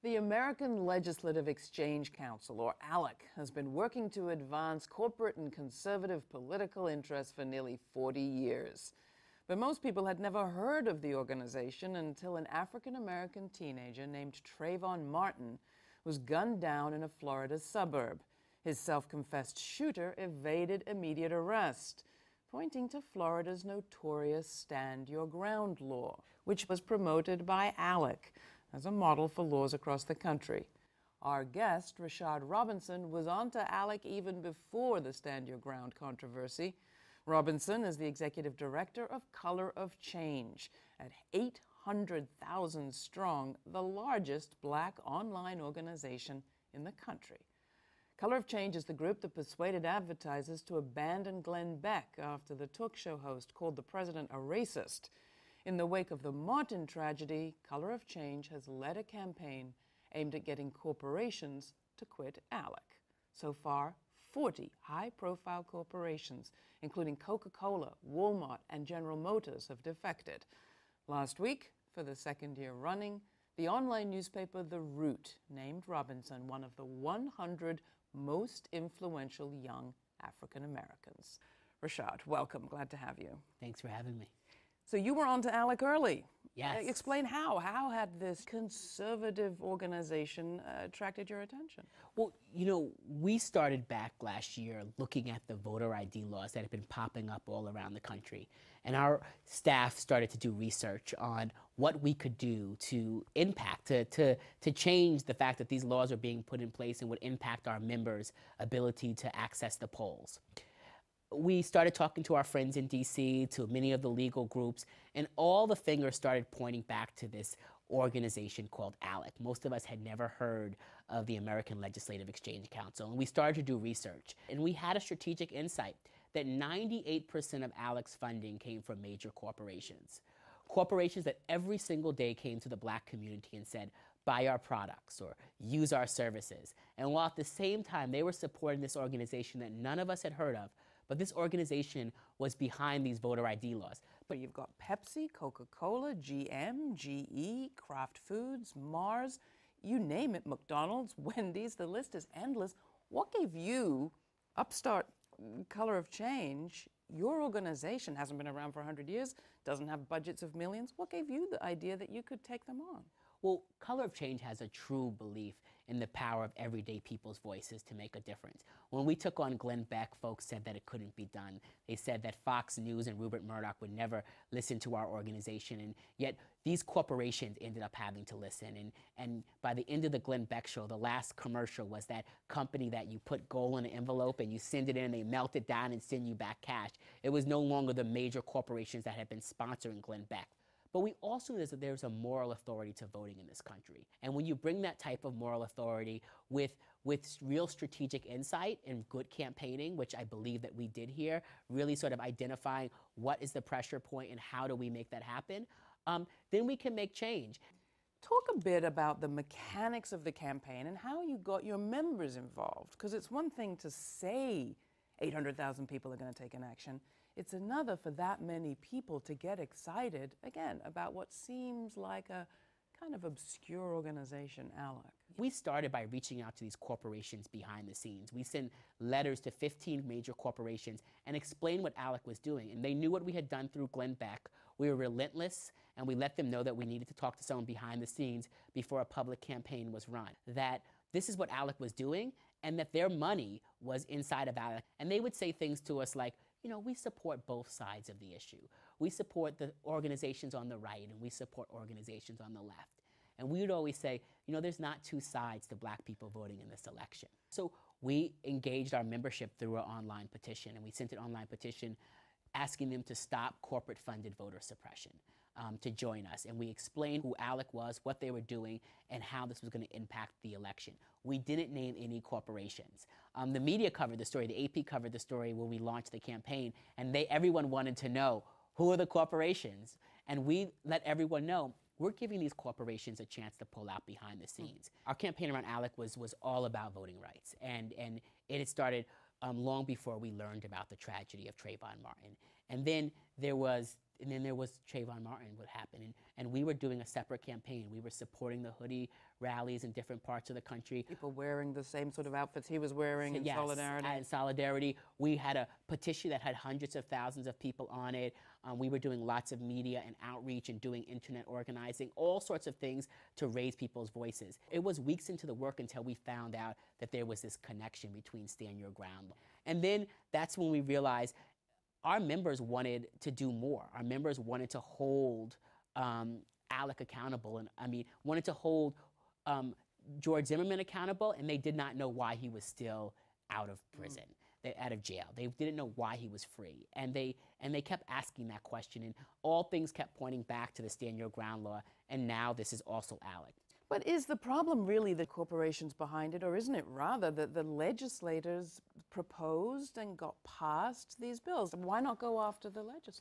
The American Legislative Exchange Council, or ALEC, has been working to advance corporate and conservative political interests for nearly 40 years. But most people had never heard of the organization until an African-American teenager named Trayvon Martin was gunned down in a Florida suburb. His self-confessed shooter evaded immediate arrest, pointing to Florida's notorious Stand Your Ground law, which was promoted by ALEC as a model for laws across the country. Our guest, Rashad Robinson, was onto ALEC even before the Stand Your Ground controversy. Robinson is the executive director of Color of Change, at 800,000 strong, the largest Black online organization in the country. Color of Change is the group that persuaded advertisers to abandon Glenn Beck after the talk show host called the president a racist. In the wake of the Martin tragedy, Color of Change has led a campaign aimed at getting corporations to quit ALEC. So far, 40 high-profile corporations, including Coca-Cola, Walmart, and General Motors, have defected. Last week, for the second year running, the online newspaper The Root named Robinson one of the 100 most influential young African Americans. Rashad, welcome. Glad to have you. Thanks for having me. So you were on to ALEC early. Yes. Explain how. How had this conservative organization attracted your attention? Well, you know, we started back last year looking at the voter ID laws that have been popping up all around the country. And our staff started to do research on what we could do to impact, to change the fact that these laws are being put in place and would impact our members' ability to access the polls. We started talking to our friends in D.C., to many of the legal groups, and all the fingers started pointing back to this organization called ALEC. Most of us had never heard of the American Legislative Exchange Council, and we started to do research. And we had a strategic insight that 98% of ALEC's funding came from major corporations. Corporations that every single day came to the Black community and said, buy our products or use our services. And while at the same time they were supporting this organization that none of us had heard of, but this organization was behind these voter ID laws. But you've got Pepsi, Coca-Cola, GM, GE, Kraft Foods, Mars, you name it, McDonald's, Wendy's, the list is endless. What gave you, upstart Color of Change, your organization hasn't been around for 100 years, doesn't have budgets of millions. What gave you the idea that you could take them on? Well, Color of Change has a true belief in the power of everyday people's voices to make a difference. When we took on Glenn Beck, folks said that it couldn't be done. They said that Fox News and Rupert Murdoch would never listen to our organization, and yet these corporations ended up having to listen. And by the end of the Glenn Beck show, the last commercial was that company that you put gold in an envelope and you send it in and they melt it down and send you back cash. It was no longer the major corporations that had been sponsoring Glenn Beck. But we also know that there's a moral authority to voting in this country. And when you bring that type of moral authority with real strategic insight and good campaigning, which I believe that we did here, really sort of identifying what is the pressure point and how do we make that happen, then we can make change. Talk a bit about the mechanics of the campaign and how you got your members involved, because it's one thing to say 800,000 people are going to take an action. It's another for that many people to get excited, again, about what seems like a kind of obscure organization, ALEC. We started by reaching out to these corporations behind the scenes. We sent letters to 15 major corporations and explained what ALEC was doing. And they knew what we had done through Glenn Beck. We were relentless, and we let them know that we needed to talk to someone behind the scenes before a public campaign was run. That this is what ALEC was doing, and that their money was inside of ALEC. And they would say things to us like, you know, we support both sides of the issue. We support the organizations on the right, and we support organizations on the left. And we would always say, you know, there's not two sides to Black people voting in this election. So we engaged our membership through an online petition, and we sent an online petition asking them to stop corporate-funded voter suppression, to join us. And we explained who ALEC was, what they were doing, and how this was going to impact the election. We didn't name any corporations. The media covered the story. The AP covered the story when we launched the campaign, and everyone wanted to know, who are the corporations? And we let everyone know, we're giving these corporations a chance to pull out behind the scenes. Our campaign around ALEC was all about voting rights, and it had started long before we learned about the tragedy of Trayvon Martin. And then there was Trayvon Martin would happen, and we were doing a separate campaign. We were supporting the hoodie rallies in different parts of the country. People wearing the same sort of outfits he was wearing in Yes, solidarity. In solidarity. We had a petition that had hundreds of thousands of people on it. We were doing lots of media and outreach and doing internet organizing, all sorts of things to raise people's voices. It was weeks into the work until we found out that there was this connection between Stand Your Ground. And then that's when we realized our members wanted to do more. Our members wanted to hold ALEC accountable, and wanted to hold George Zimmerman accountable, and they did not know why he was still out of prison, out of jail. They didn't know why he was free, and they kept asking that question, and all things kept pointing back to the Stand Your Ground law, and now this is also ALEC. But is the problem really the corporations behind it, or isn't it rather that the legislators proposed and got passed these bills? Why not go after the legislators?